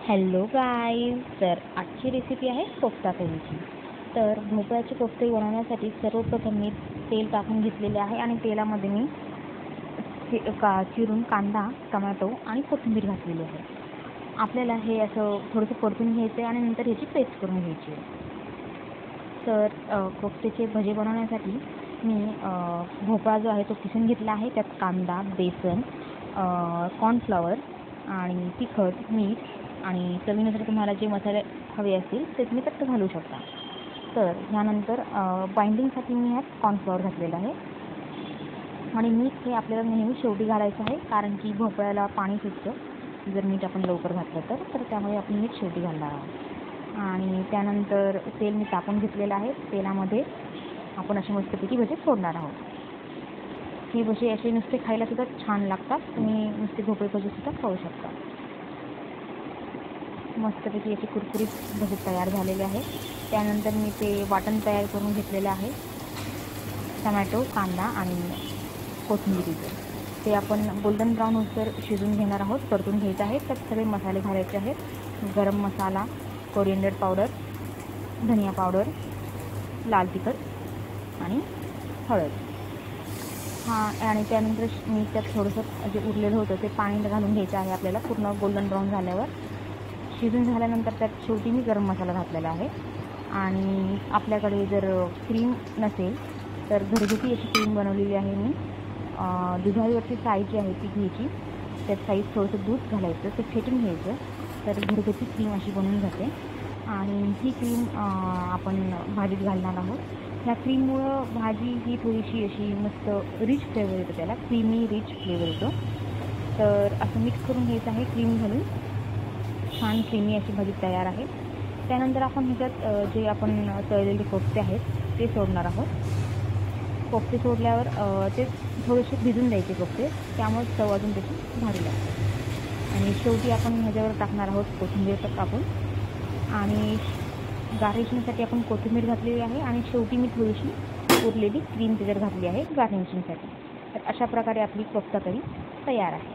Hello guys, तर आजची recipe आहे कोफ्ता करीची। तर भोपळ्याचे कोफ्ते बनवण्यासाठी सर्वप्रथम मी तेल टाकून घेतलेले आहे आणि तेलामध्ये मी चिरून कांदा, टोमॅटो आणि कोथिंबीर घातलेली आहे। आपल्याला हे असं थोडंसं परतून घ्यायचं आहे आणि नंतर याची पेस्ट करून घ्यायची आहे। तर कोफ्त्याचे भजे बनवण्यासाठी मी भोपळा जो आहे तो किसून घेतला आहे। त्यात कांदा, बेसन, कॉर्नफ्लॉवर आणि तिखट, मीठ आणि चवीनुसार तुम्हाला जे मसाले हवे असतील ते तुम्ही त्यात घालू शकता। तर ह्यानंतर बाइंडिंगसाठी मी ह्यात कॉर्नफ्लॉवर घातलेलं आहे आणि मीठ हे आपल्याला नेहमी शेवटी घालायचं आहे, कारण की भोपळ्याला पाणी सुटतं जर मीठ आपण लवकर घातलं तर त्यामुळे आपण मीठ शेवटी घालणार आहोत। आणि त्यानंतर तेल मी टाकून घेतलेलं आहे। तेलामध्ये आपण असे मस्तपैकी भजे सोडणार आहोत। हे भजे असे नुसते खायला सुद्धा छान लागतात, तुम्ही नुसते भोपळे भजे सुद्धा खाऊ शकता। मस्तपैकी याचे कुरकुरीत भजे तयार झालेले आहे। त्यानंतर मी ते वाटण तयार करून घेतलेलं आहे, टमॅटो, कांदा आणि कोथिंबीरीचं। ते आपण गोल्डन ब्राऊन होईस्तोवर शिजून घेणार आहोत, परतून घ्यायचे आहेत। त्यात सगळे मसाले घालायचे आहेत, गरम मसाला, कोरिएंडर पावडर, धनिया पावडर, लाल तिखट आणि हळद। आणि त्यानंतर मी त्यात थोडंसं जे उरलेलं होतं ते पाणी घालून घ्यायचं आहे आपल्याला। पूर्ण गोल्डन ब्राऊन झाल्यावर शिजून झाल्यानंतर त्यात शेवटी मी गरम मसाला घातलेला आहे। आणि आपल्याकडे जर क्रीम नसेल तर घरगुती अशी क्रीम बनवलेली आहे मी। दुधावरची साई जी आहे ती घ्यायची, त्यात साईज थोडंसं दूध घालायचं, ते फेटून घ्यायचं, तर घरगुती क्रीम अशी बनवून जाते। आणि ही क्रीम आपण भाजीत घालणार आहोत। ह्या क्रीममुळं भाजी ही थोडीशी अशी मस्त रिच फ्लेवर येतो, त्याला क्रीमी रिच फ्लेवर येतो। तर असं मिक्स करून घ्यायचं आहे क्रीम घालून, छान क्रीमी अशी भाजी तयार आहे। त्यानंतर आपण ह्याच्यात जे आपण तळलेले कोफ्ते आहेत ते सोडणार आहोत। कोफ्ते सोडल्यावर ते थोडेसे भिजून द्यायचे कोफ्ते, त्यामुळे चव अजून त्याची भारी लागते। आणि शेवटी आपण ह्याच्यावर टाकणार आहोत कोथिंबीर टाकून, आणि गार्निशिंगसाठी आपण कोथिंबीर घातलेली आहे आणि शेवटी मी थोडीशी उरलेली क्रीम त्याच्यावर घातली आहे गार्निशिंगसाठी। तर अशा प्रकारे आपली कोफ्ता करी तयार आहे।